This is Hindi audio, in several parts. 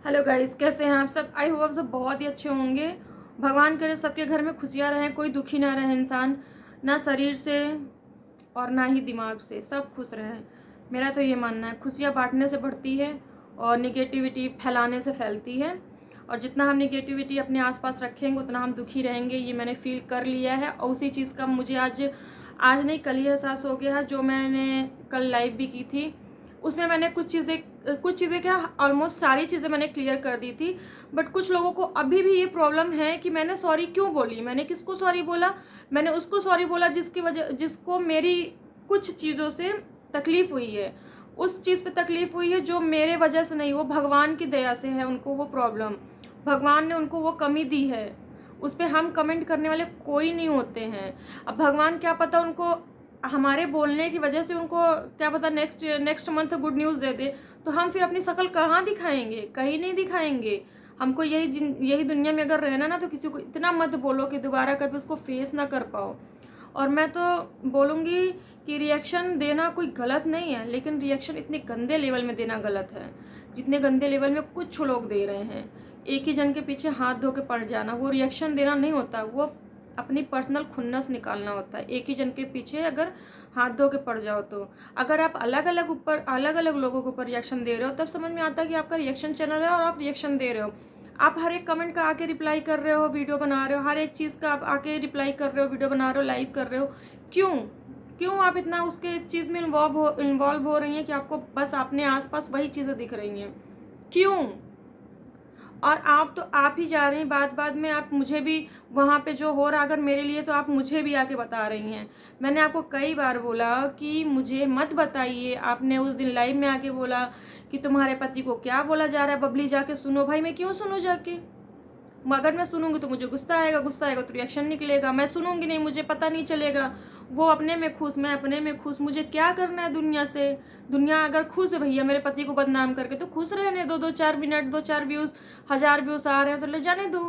हेलो गाइस, कैसे हैं आप सब। आई होप आप सब बहुत ही अच्छे होंगे। भगवान करे सबके घर में खुशियाँ रहें, कोई दुखी ना रहे इंसान, ना शरीर से और ना ही दिमाग से, सब खुश रहें। मेरा तो ये मानना है, खुशियाँ बांटने से बढ़ती है और निगेटिविटी फैलाने से फैलती है। और जितना हम निगेटिविटी अपने आसपास रखेंगे उतना हम दुखी रहेंगे, ये मैंने फील कर लिया है। और उसी चीज़ का मुझे आज आज नहीं कल ही एहसास हो गया है। जो मैंने कल लाइव भी की थी उसमें मैंने कुछ चीज़ें क्या ऑलमोस्ट सारी चीज़ें मैंने क्लियर कर दी थी। बट कुछ लोगों को अभी भी ये प्रॉब्लम है कि मैंने सॉरी क्यों बोली, मैंने किसको सॉरी बोला। मैंने उसको सॉरी बोला जिसको मेरी कुछ चीज़ों से तकलीफ़ हुई है, उस चीज़ पे तकलीफ़ हुई है जो मेरे वजह से नहीं, वो भगवान की दया से है। उनको वो प्रॉब्लम, भगवान ने उनको वो कमी दी है, उस पर हम कमेंट करने वाले कोई नहीं होते हैं। अब भगवान क्या पता उनको हमारे बोलने की वजह से, उनको क्या पता नेक्स्ट मंथ गुड न्यूज़ दे दे, तो हम फिर अपनी शक्ल कहाँ दिखाएंगे, कहीं नहीं दिखाएंगे। हमको यही दुनिया में अगर रहना ना, तो किसी को इतना मत बोलो कि दोबारा कभी उसको फेस ना कर पाओ। और मैं तो बोलूँगी कि रिएक्शन देना कोई गलत नहीं है, लेकिन रिएक्शन इतने गंदे लेवल में देना गलत है जितने गंदे लेवल में कुछ लोग दे रहे हैं। एक ही जन के पीछे हाथ धो के पड़ जाना, वो रिएक्शन देना नहीं होता, वो अपनी पर्सनल खुन्नस निकालना होता है। एक ही जन के पीछे अगर हाथ धो के पड़ जाओ, तो अगर आप अलग अलग लोगों के ऊपर रिएक्शन दे रहे हो, तब समझ में आता है कि आपका रिएक्शन चैनल है और आप रिएक्शन दे रहे हो। आप हर एक कमेंट का आके रिप्लाई कर रहे हो, वीडियो बना रहे हो, हर एक चीज़ का आप आके रिप्लाई कर रहे हो, वीडियो बना रहे हो, लाइव कर रहे हो। क्यों क्यों आप इतना उसके चीज़ में इन्वॉल्व हो रही हैं कि आपको बस अपने आसपास वही चीज़ें दिख रही हैं? क्यों? और आप तो आप ही जा रही हैं, बात बात में आप मुझे भी, वहाँ पे जो हो रहा अगर मेरे लिए, तो आप मुझे भी आके बता रही हैं। मैंने आपको कई बार बोला कि मुझे मत बताइए। आपने उस दिन लाइव में आके बोला कि तुम्हारे पति को क्या बोला जा रहा है, बबली जाके सुनो। भाई मैं क्यों सुनूं जाके? अगर मैं सुनूंगी तो मुझे गुस्सा आएगा तो रिएक्शन निकलेगा। मैं सुनूंगी नहीं, मुझे पता नहीं चलेगा। वो अपने में खुश, मैं अपने में खुश, मुझे क्या करना है दुनिया से। दुनिया अगर खुश है भैया मेरे पति को बदनाम करके, तो खुश रहने दो। 2-4 मिनट, 2-4 व्यूज़, 1000 व्यूज़ आ रहे हैं तो ले जाने दो।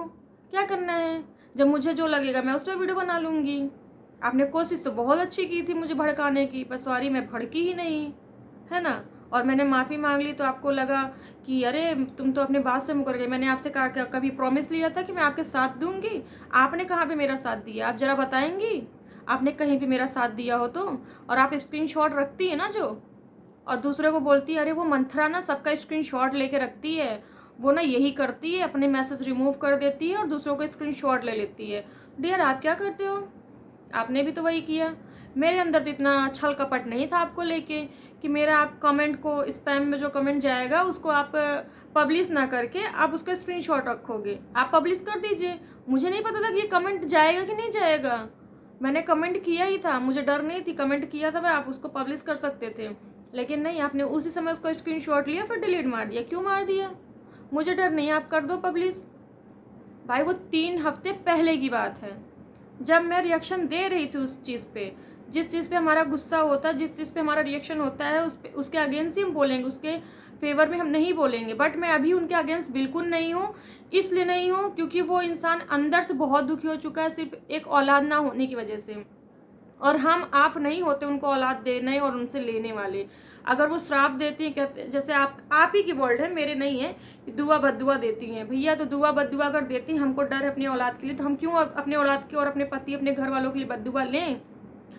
क्या करना है? जब मुझे जो लगेगा मैं उस पर वीडियो बना लूँगी। आपने कोशिश तो बहुत अच्छी की थी मुझे भड़काने की, पर सॉरी मैं भड़की ही नहीं, है ना। और मैंने माफ़ी मांग ली तो आपको लगा कि अरे तुम तो अपने बात से मुकर गए। मैंने आपसे कहा, क्या कभी प्रॉमिस लिया था कि मैं आपके साथ दूंगी? आपने कहाँ पे मेरा साथ दिया, आप जरा बताएंगी? आपने कहीं भी मेरा साथ दिया हो तो? और आप स्क्रीनशॉट रखती है ना जो, और दूसरे को बोलती है, अरे वो मंथरा ना सबका स्क्रीनशॉट लेके रखती है, वो ना यही करती है, अपने मैसेज रिमूव कर देती है और दूसरों को स्क्रीनशॉट ले लेती है। डियर आप क्या करते हो? आपने भी तो वही किया। मेरे अंदर तो इतना छल कपट नहीं था आपको लेके कि मेरा आप कमेंट को, स्पैम में जो कमेंट जाएगा उसको आप पब्लिश ना करके आप उसका स्क्रीनशॉट रखोगे। आप पब्लिश कर दीजिए। मुझे नहीं पता था कि ये कमेंट जाएगा कि नहीं जाएगा। मैंने कमेंट किया ही था, मुझे डर नहीं थी, कमेंट किया था मैं, आप उसको पब्लिश कर सकते थे। लेकिन नहीं, आपने उसी समय उसको स्क्रीनशॉट लिया फिर डिलीट मार दिया। क्यों मार दिया? मुझे डर नहीं, आप कर दो पब्लिश। भाई वो 3 हफ्ते पहले की बात है, जब मैं रिएक्शन दे रही थी उस चीज़ पे। जिस चीज़ पे हमारा गुस्सा होता है, जिस चीज़ पे हमारा रिएक्शन होता है, उसके अगेंस्ट ही हम बोलेंगे, उसके फेवर में हम नहीं बोलेंगे। बट मैं अभी उनके अगेंस्ट बिल्कुल नहीं हूँ। इसलिए नहीं हूँ क्योंकि वो इंसान अंदर से बहुत दुखी हो चुका है, सिर्फ एक औलाद ना होने की वजह से। और हम आप नहीं होते उनको औलाद देने और उनसे लेने वाले। अगर वो श्राप देती हैं, कहते जैसे आप ही की वर्ड है, मेरे नहीं है, कि दुआ बद्दुआ देती हैं भैया, तो दुआ बद्दुआ अगर देती हैं, हमको डर है अपनी औलाद के लिए, तो हम क्यों अपने औलाद की और अपने पति, अपने घर वालों के लिए बद्दुआ लें?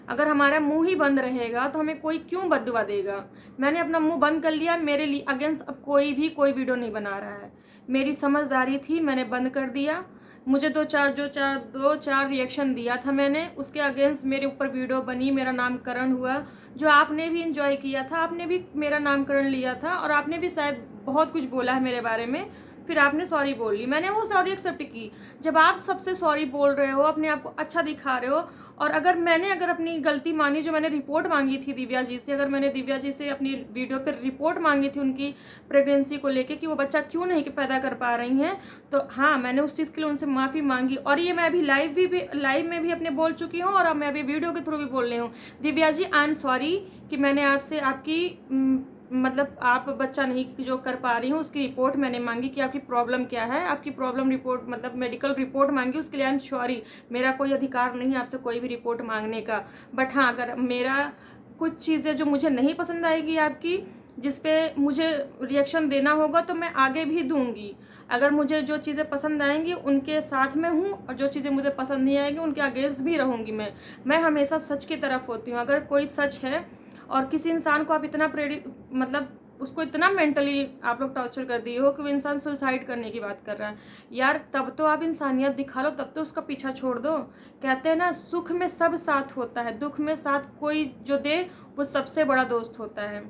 अगर हमारा मुंह ही बंद रहेगा तो हमें कोई क्यों बद्दुआ देगा? मैंने अपना मुंह बंद कर लिया, मेरे लिए अगेंस्ट अब कोई भी कोई वीडियो नहीं बना रहा है। मेरी समझदारी थी, मैंने बंद कर दिया। मुझे दो चार रिएक्शन दिया था मैंने, उसके अगेंस्ट मेरे ऊपर वीडियो बनी, मेरा नामकरण हुआ, जो आपने भी इंजॉय किया था, आपने भी मेरा नामकरण लिया था और आपने भी शायद बहुत कुछ बोला है मेरे बारे में। फिर आपने सॉरी बोल ली, मैंने वो सॉरी एक्सेप्ट की। जब आप सबसे सॉरी बोल रहे हो, अपने आप को अच्छा दिखा रहे हो, और अगर अपनी गलती मानी, जो मैंने रिपोर्ट मांगी थी दिव्या जी से, अगर मैंने दिव्या जी से अपनी वीडियो पर रिपोर्ट मांगी थी उनकी प्रेगनेंसी को लेके कि वो बच्चा क्यों नहीं पैदा कर पा रही हैं, तो हाँ मैंने उस चीज़ के लिए उनसे माफ़ी मांगी। और ये मैं अभी लाइव में भी अपने बोल चुकी हूँ और अब मैं अभी वीडियो के थ्रू भी बोल रही हूँ। Divya ji I am sorry कि मैंने आपसे आपकी मतलब आप बच्चा नहीं जो कर पा रही हूँ उसकी रिपोर्ट मैंने मांगी कि आपकी प्रॉब्लम क्या है, आपकी प्रॉब्लम रिपोर्ट मतलब मेडिकल रिपोर्ट मांगी, उसके लिए आई एम सॉरी। मेरा कोई अधिकार नहीं है आपसे कोई भी रिपोर्ट मांगने का। बट हाँ, अगर मेरा कुछ चीज़ें जो मुझे नहीं पसंद आएगी आपकी, जिस पे मुझे रिएक्शन देना होगा तो मैं आगे भी दूंगी। अगर मुझे जो चीज़ें पसंद आएंगी उनके साथ में हूँ, और जो चीज़ें मुझे पसंद नहीं आएंगी उनके अगेंस्ट भी रहूँगी। मैं हमेशा सच की तरफ होती हूँ। अगर कोई सच है और किसी इंसान को आप इतना प्रेरित, मतलब उसको इतना मेंटली आप लोग टॉर्चर कर दिए हो कि वो इंसान सुसाइड करने की बात कर रहा है, यार तब तो आप इंसानियत दिखा लो, तब तो उसका पीछा छोड़ दो। कहते हैं ना, सुख में सब साथ होता है, दुख में साथ कोई जो दे वो सबसे बड़ा दोस्त होता है।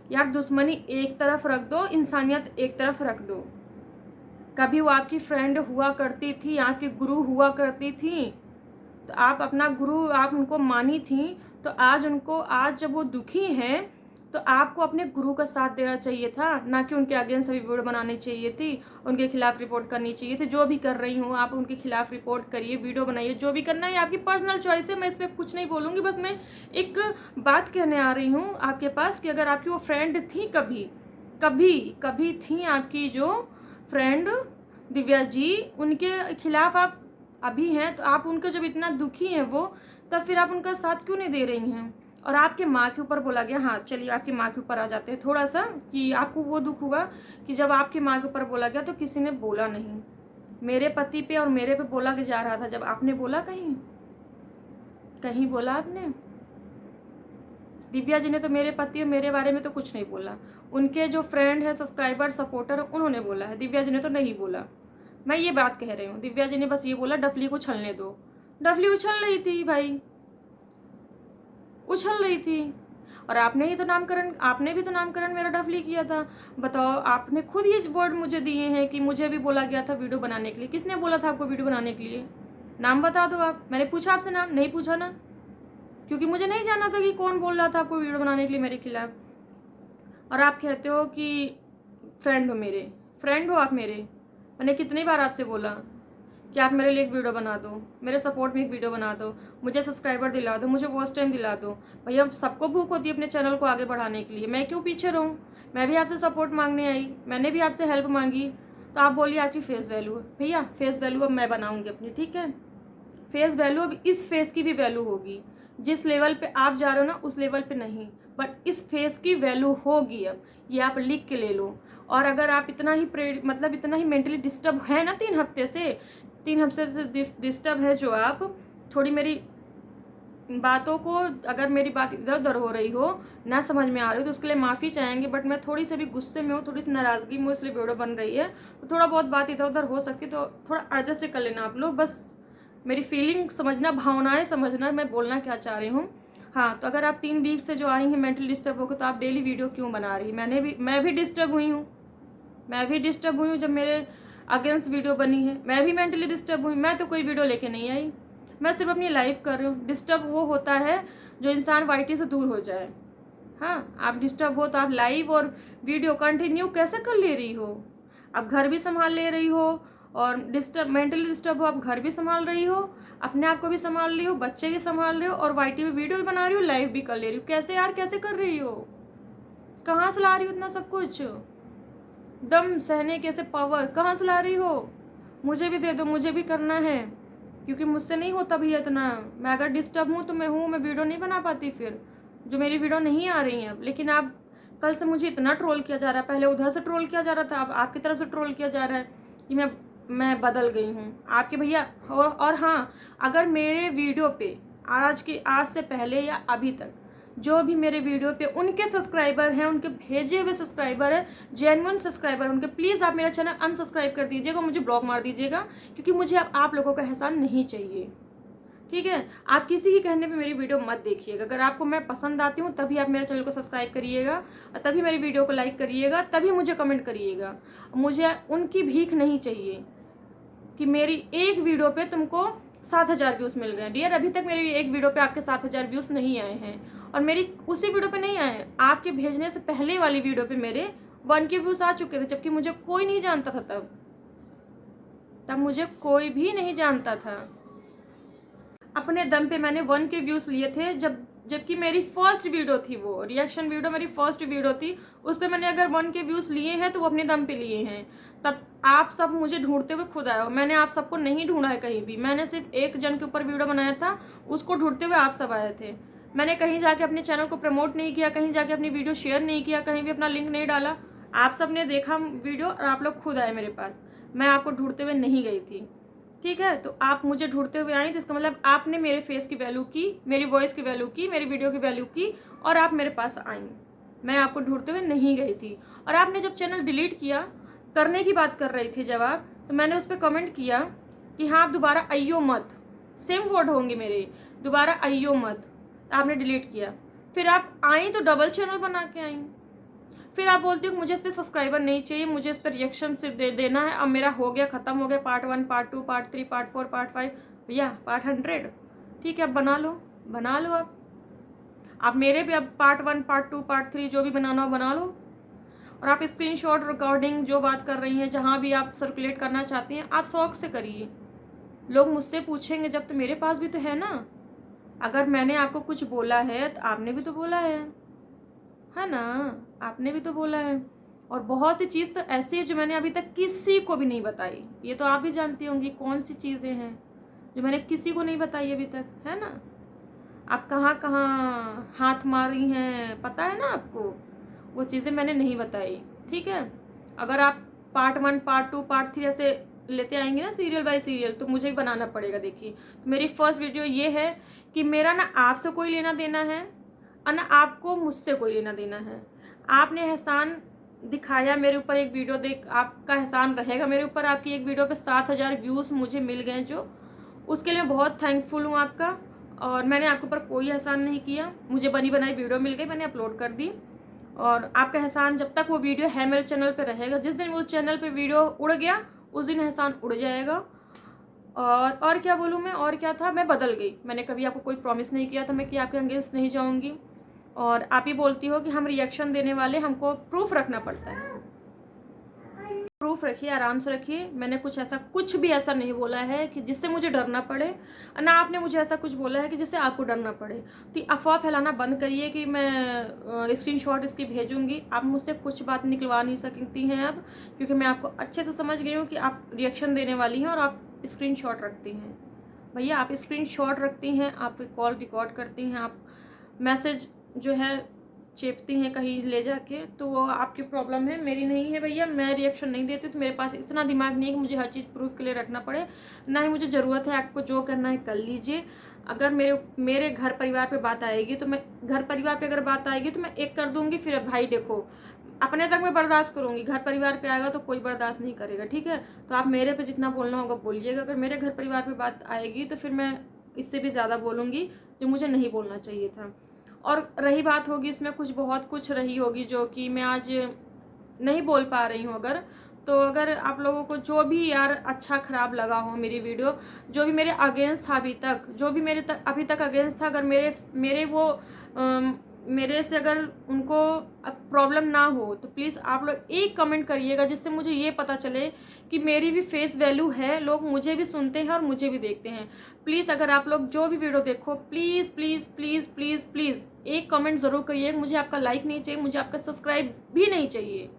यार दुश्मनी एक तरफ रख दो, इंसानियत एक तरफ रख दो। कभी वो आपकी फ्रेंड हुआ करती थी, आपकी गुरु हुआ करती थी, तो आप अपना गुरु आप उनको मानी थी, तो आज जब वो दुखी हैं तो आपको अपने गुरु का साथ देना चाहिए था, ना कि उनके अगेंस्ट सभी वीडियो बनानी चाहिए थी, उनके खिलाफ रिपोर्ट करनी चाहिए थी। जो भी कर रही हूँ आप उनके खिलाफ रिपोर्ट करिए, वीडियो बनाइए, जो भी करना है आपकी पर्सनल चॉइस है, मैं इस पर कुछ नहीं बोलूँगी। बस मैं एक बात कहने आ रही हूँ आपके पास कि अगर आपकी वो फ्रेंड थी, कभी कभी कभी थी आपकी जो फ्रेंड दिव्या जी, उनके खिलाफ आप अभी हैं, तो आप उनके जब इतना दुखी हैं वो, तब फिर आप उनका साथ क्यों नहीं दे रही हैं? और आपके माँ के ऊपर बोला गया, हाँ चलिए आपकी माँ के ऊपर आ जाते हैं थोड़ा सा, कि आपको वो दुख हुआ कि जब आपकी माँ के ऊपर बोला गया तो किसी ने बोला नहीं। मेरे पति पे और मेरे पे बोला के जा रहा था, जब आपने बोला कहीं कहीं बोला आपने? दिव्या जी ने तो मेरे पति और मेरे बारे में तो कुछ नहीं बोला। उनके जो फ्रेंड है, सब्सक्राइबर, सपोर्टर, उन्होंने बोला है, दिव्या जी ने तो नहीं बोला। मैं ये बात कह रही हूँ, दिव्या जी ने बस ये बोला डफली को उछलने दो। डफली उछल रही थी भाई, उछल रही थी। और आपने भी तो नामकरण मेरा डफली किया था। बताओ, आपने खुद ये वर्ड मुझे दिए हैं कि मुझे भी बोला गया था वीडियो बनाने के लिए। किसने बोला था आपको वीडियो बनाने के लिए? नाम बता दो आप। मैंने पूछा आपसे नाम? नहीं पूछा ना, क्योंकि मुझे नहीं जाना था कि कौन बोल रहा था आपको वीडियो बनाने के लिए मेरे खिलाफ। और आप कहते हो कि फ्रेंड हो आप मेरे। मैंने कितनी बार आपसे बोला कि आप मेरे लिए एक वीडियो बना दो, मेरे सपोर्ट में एक वीडियो बना दो, मुझे सब्सक्राइबर दिला दो, मुझे वॉच टाइम दिला दो। भैया सबको भूख होती है अपने चैनल को आगे बढ़ाने के लिए, मैं क्यों पीछे रहूँ? मैं भी आपसे सपोर्ट मांगने आई, मैंने भी आपसे हेल्प मांगी, तो आप बोलिए आपकी फेस वैल्यू। भैया फेस वैल्यू अब मैं बनाऊँगी अपनी, ठीक है? फेस वैल्यू अब इस फेस की भी वैल्यू होगी। जिस लेवल पे आप जा रहे हो ना उस लेवल पे नहीं, बट इस फेस की वैल्यू होगी अब, ये आप लिख के ले लो। और अगर आप इतना ही इतना ही मेंटली डिस्टर्ब है ना, 3 हफ्ते से डिस्टर्ब है जो आप, थोड़ी मेरी बातों को, अगर मेरी बात इधर उधर हो रही हो, ना समझ में आ रही हो, तो उसके लिए माफ़ी चाहेंगे। बट मैं थोड़ी सी भी गुस्से में हूँ, थोड़ी सी नाराज़गी में, इसलिए वीडियो बन रही है, तो थोड़ा बहुत बात इधर उधर हो सकती है, तो थोड़ा एडजस्ट कर लेना आप लोग। बस मेरी फीलिंग समझना, भावनाएं समझना, मैं बोलना क्या चाह रही हूँ। हाँ, तो अगर आप 3 वीक से जो आई हैं मेंटली डिस्टर्ब होकर, तो आप डेली वीडियो क्यों बना रही? मैं भी डिस्टर्ब हुई हूँ, जब मेरे अगेंस्ट वीडियो बनी है। मैं भी मेंटली डिस्टर्ब हुई, मैं तो कोई वीडियो लेके नहीं आई, मैं सिर्फ अपनी लाइफ कर रही हूँ। डिस्टर्ब वो होता है जो इंसान वाईटी से दूर हो जाए। हाँ, आप डिस्टर्ब हो तो आप लाइव और वीडियो कंटिन्यू कैसे कर ले रही हो? आप घर भी संभाल ले रही हो, और मेंटली डिस्टर्ब हो, आप घर भी संभाल रही हो, अपने आप को भी संभाल रही हो, बच्चे भी संभाल रहे हो, और वाईटी में वीडियो भी बना रही हो, लाइव भी कर ले रही हो। कैसे यार, कैसे कर रही हो? कहाँ से ला रही हो इतना सब कुछ? दम सहने के ऐसे पावर कहाँ से ला रही हो? मुझे भी दे दो, मुझे भी करना है, क्योंकि मुझसे नहीं होता भैया इतना। मैं अगर डिस्टर्ब हूँ तो मैं वीडियो नहीं बना पाती फिर, जो मेरी वीडियो नहीं आ रही हैं अब। लेकिन आप कल से मुझे इतना ट्रोल किया जा रहा है, पहले उधर से ट्रोल किया जा रहा था, अब आपकी तरफ से ट्रोल किया जा रहा है कि मैं बदल गई हूँ आपके भैया। और हाँ, अगर मेरे वीडियो पे आज से पहले या अभी तक जो भी मेरे वीडियो पे उनके सब्सक्राइबर हैं, उनके भेजे हुए सब्सक्राइबर हैं, जेन्युइन सब्सक्राइबर उनके, प्लीज़ आप मेरा चैनल अनसब्सक्राइब कर दीजिएगा, मुझे ब्लॉक मार दीजिएगा, क्योंकि मुझे अब आप लोगों का एहसान नहीं चाहिए, ठीक है? आप किसी के कहने पे मेरी वीडियो मत देखिएगा। अगर आपको मैं पसंद आती हूँ तभी आप मेरे चैनल को सब्सक्राइब करिएगा, तभी मेरी वीडियो को लाइक करिएगा, तभी मुझे कमेंट करिएगा। मुझे उनकी भीख नहीं चाहिए कि मेरी एक वीडियो पे तुमको 7,000 व्यूज़ मिल गए। डियर, अभी तक मेरी एक वीडियो पे आपके 7,000 व्यूज़ नहीं आए हैं, और मेरी उसी वीडियो पे नहीं आए, आपके भेजने से पहले वाली वीडियो पे मेरे 1 के व्यूज़ आ चुके थे, जबकि मुझे कोई नहीं जानता था। तब मुझे कोई भी नहीं जानता था। अपने दम पे मैंने 1 के व्यूज़ लिए थे, जबकि मेरी फर्स्ट वीडियो थी, वो रिएक्शन वीडियो मेरी फर्स्ट वीडियो थी। उस पर मैंने अगर 1 के व्यूज़ लिए हैं तो वो अपने दम पे लिए हैं। तब आप सब मुझे ढूंढते हुए खुद आए हो, मैंने आप सबको नहीं ढूंढा है कहीं भी। मैंने सिर्फ एक जन के ऊपर वीडियो बनाया था, उसको ढूंढते हुए आप सब आए थे। मैंने कहीं जाके अपने चैनल को प्रमोट नहीं किया, कहीं जाके अपनी वीडियो शेयर नहीं किया, कहीं भी अपना लिंक नहीं डाला। आप सब ने देखा वीडियो और आप लोग खुद आए मेरे पास, मैं आपको ढूंढते हुए नहीं गई थी, ठीक है। तो आप मुझे ढूंढते हुए आई तो इसका मतलब आपने मेरे फेस की वैल्यू की, मेरी वॉइस की वैल्यू की, मेरी वीडियो की वैल्यू की और आप मेरे पास आई। मैं आपको ढूंढते हुए नहीं गई थी। और आपने जब चैनल डिलीट किया, करने की बात कर रही थी जब आप, तो मैंने उस पर कमेंट किया कि हाँ आप दोबारा आइयो मत, सेम वर्ड होंगे मेरे, दोबारा आइयो मत। आपने डिलीट किया, फिर आप आई तो डबल चैनल बना के आई। फिर आप बोलती हो मुझे इस पर सब्सक्राइबर नहीं चाहिए, मुझे इस पर रिएक्शन सिर्फ देना है, अब मेरा हो गया, ख़त्म हो गया, part 1, part 2, part 3, part 4, part 5, भैया पार्ट 100, ठीक है अब बना लो, बना लो। आप मेरे भी अब पार्ट 1, पार्ट 2, पार्ट 3 जो भी बनाना हो बना लो। और आप स्क्रीनशॉट रिकॉर्डिंग जो बात कर रही हैं, जहाँ भी आप सर्कुलेट करना चाहती हैं, आप शौक से करिए। लोग मुझसे पूछेंगे जब, तो मेरे पास भी तो है ना। अगर मैंने आपको कुछ बोला है तो आपने भी तो बोला है ना, आपने भी तो बोला है। और बहुत सी चीज़ तो ऐसी है जो मैंने अभी तक किसी को भी नहीं बताई, ये तो आप भी जानती होंगी कौन सी चीज़ें हैं जो मैंने किसी को नहीं बताई अभी तक, है ना। आप कहाँ कहाँ हाथ मार रही हैं पता है ना आपको, वो चीज़ें मैंने नहीं बताई, ठीक है। अगर आप पार्ट 1, पार्ट 2, पार्ट 3 ऐसे लेते आएंगे ना सीरियल बाय सीरियल, तो मुझे भी बनाना पड़ेगा। देखिए तो मेरी फर्स्ट वीडियो ये है कि मेरा ना आपसे कोई लेना देना है और ना आपको मुझसे कोई लेना देना है। आपने एहसान दिखाया मेरे ऊपर, एक वीडियो देख, आपका एहसान रहेगा मेरे ऊपर, आपकी एक वीडियो पे 7,000 व्यूज़ मुझे मिल गए, जो उसके लिए बहुत थैंकफुल हूँ आपका। और मैंने आपके ऊपर कोई एहसान नहीं किया, मुझे बनी बनाई वीडियो मिल गई, मैंने अपलोड कर दी। और आपका एहसान जब तक वो वीडियो है मेरे चैनल पे रहेगा, जिस दिन उस चैनल पे वीडियो उड़ गया उस दिन एहसान उड़ जाएगा। और क्या बोलूँ मैं, और क्या था, मैं बदल गई। मैंने कभी आपको कोई प्रॉमिस नहीं किया था मैं कि आपके अगेंस्ट नहीं जाऊँगी। और आप ही बोलती हो कि हम रिएक्शन देने वाले, हमको प्रूफ रखना पड़ता है। प्रूफ रखिए, आराम से रखिए। मैंने कुछ भी ऐसा नहीं बोला है कि जिससे मुझे डरना पड़े, ना आपने मुझे ऐसा कुछ बोला है कि जिससे आपको डरना पड़े। तो अफवाह फैलाना बंद करिए कि मैं स्क्रीनशॉट इसकी भेजूंगी। आप मुझसे कुछ बात निकलवा नहीं सकती हैं अब, क्योंकि मैं आपको अच्छे से समझ गई हूँ कि आप रिएक्शन देने वाली हैं और आप स्क्रीनशॉट रखती हैं। भैया आप स्क्रीनशॉट रखती हैं, आप कॉल रिकॉर्ड करती हैं, आप मैसेज जो है चेपती हैं कहीं ले जाके, तो वो आपकी प्रॉब्लम है, मेरी नहीं है भैया। मैं रिएक्शन नहीं देती, तो मेरे पास इतना दिमाग नहीं है कि मुझे हर चीज़ प्रूफ के लिए रखना पड़े, ना ही मुझे ज़रूरत है। आपको जो करना है कर लीजिए। अगर मेरे घर परिवार पे बात आएगी तो मैं, घर परिवार पे अगर बात आएगी तो मैं एक कर दूंगी, फिर भाई देखो अपने तक मैं बर्दाश्त करूंगी, घर परिवार पे आएगा तो कोई बर्दाश्त नहीं करेगा, ठीक है। तो आप मेरे पे जितना बोलना होगा बोलिएगा। अगर मेरे घर परिवार पे बात आएगी तो फिर मैं इससे भी ज़्यादा बोलूँगी, जो मुझे नहीं बोलना चाहिए था। और रही बात होगी इसमें कुछ, बहुत कुछ रही होगी जो कि मैं आज नहीं बोल पा रही हूँ। तो अगर आप लोगों को जो भी यार अच्छा ख़राब लगा हो मेरी वीडियो, जो भी मेरे अगेंस्ट था अभी तक, जो भी अभी तक अगेंस्ट था, अगर मेरे से अगर उनको प्रॉब्लम ना हो, तो प्लीज़ आप लोग एक कमेंट करिएगा, जिससे मुझे ये पता चले कि मेरी भी फेस वैल्यू है, लोग मुझे भी सुनते हैं और मुझे भी देखते हैं। प्लीज़ अगर आप लोग जो भी वीडियो देखो, please please please please please एक कमेंट ज़रूर करिए। मुझे आपका लाइक नहीं चाहिए, मुझे आपका सब्सक्राइब भी नहीं चाहिए।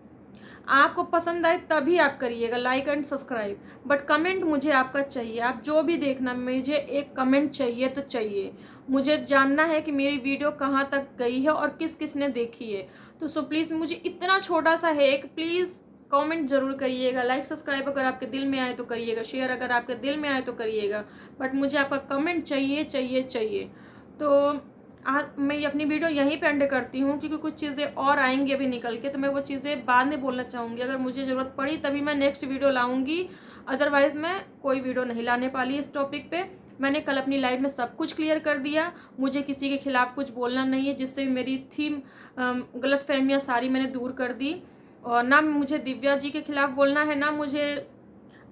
आपको पसंद आए तभी आप करिएगा like and subscribe, but comment मुझे आपका चाहिए। आप जो भी देखना, मुझे एक कमेंट चाहिए तो चाहिए। मुझे जानना है कि मेरी वीडियो कहाँ तक गई है और किस किस ने देखी है। तो सो प्लीज़ मुझे इतना छोटा सा है, एक प्लीज़ कमेंट ज़रूर करिएगा। लाइक सब्सक्राइब अगर आपके दिल में आए तो करिएगा, शेयर अगर आपके दिल में आए तो करिएगा, बट मुझे आपका कमेंट चाहिए चाहिए चाहिए। तो आज मैं अपनी वीडियो यहीं पे एंड करती हूँ, क्योंकि कुछ चीज़ें और आएंगी अभी निकल के, तो मैं वो चीज़ें बाद में बोलना चाहूँगी। अगर मुझे ज़रूरत पड़ी तभी मैं नेक्स्ट वीडियो लाऊंगी, अदरवाइज़ मैं कोई वीडियो नहीं लाने वाली इस टॉपिक पे। मैंने कल अपनी लाइफ में सब कुछ क्लियर कर दिया, मुझे किसी के खिलाफ कुछ बोलना नहीं है, जिससे मेरी थीम गलत फहमियाँ सारी मैंने दूर कर दी। और ना मुझे दिव्या जी के खिलाफ बोलना है, ना मुझे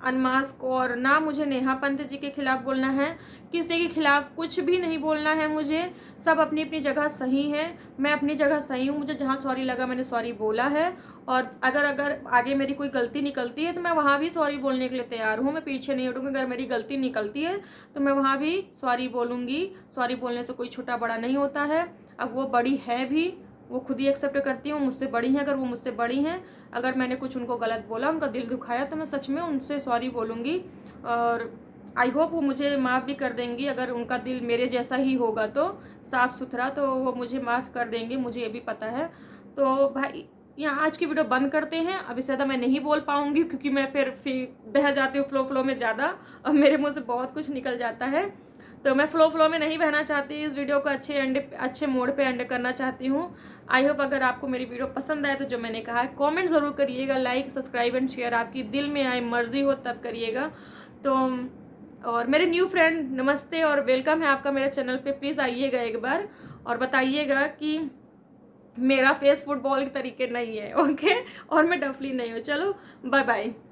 अनमास्क, और ना मुझे नेहा पंत जी के खिलाफ बोलना है। किसी के खिलाफ कुछ भी नहीं बोलना है मुझे। सब अपनी अपनी जगह सही है, मैं अपनी जगह सही हूँ। मुझे जहाँ सॉरी लगा मैंने सॉरी बोला है, और अगर आगे मेरी कोई गलती निकलती है तो मैं वहाँ भी सॉरी बोलने के लिए तैयार हूँ। मैं पीछे नहीं हटूँगी। अगर मेरी गलती निकलती है तो मैं वहाँ भी सॉरी बोलूँगी। सॉरी बोलने से कोई छोटा बड़ा नहीं होता है। अब वो बड़ी है भी, वो खुद ही एक्सेप्ट करती हूँ, मुझसे बड़ी हैं। अगर वो मुझसे बड़ी हैं, अगर मैंने कुछ उनको गलत बोला, उनका दिल दुखाया, तो मैं सच में उनसे सॉरी बोलूँगी। और आई होप वो मुझे माफ़ भी कर देंगी, अगर उनका दिल मेरे जैसा ही होगा तो साफ़ सुथरा, तो वो मुझे माफ़ कर देंगे, मुझे ये भी पता है। तो भाई यहाँ आज की वीडियो बंद करते हैं। अभी ज़्यादा मैं नहीं बोल पाऊँगी क्योंकि मैं फिर बह जाती हूँ फ्लो में ज़्यादा, और मेरे मुँह से बहुत कुछ निकल जाता है। तो मैं फ्लो में नहीं बहना चाहती, इस वीडियो को अच्छे मोड पे एंड करना चाहती हूँ। आई होप अगर आपको मेरी वीडियो पसंद आए तो जो मैंने कहा है कमेंट ज़रूर करिएगा, लाइक सब्सक्राइब एंड शेयर आपकी दिल में आए मर्जी हो तब करिएगा। तो और मेरे न्यू फ्रेंड नमस्ते और वेलकम है आपका मेरे चैनल पे, प्लीज़ आइएगा एक बार और बताइएगा कि मेरा फेस फुटबॉल के तरीके नहीं है, ओके, और मैं डफली नहीं हूँ। चलो बाय बाय।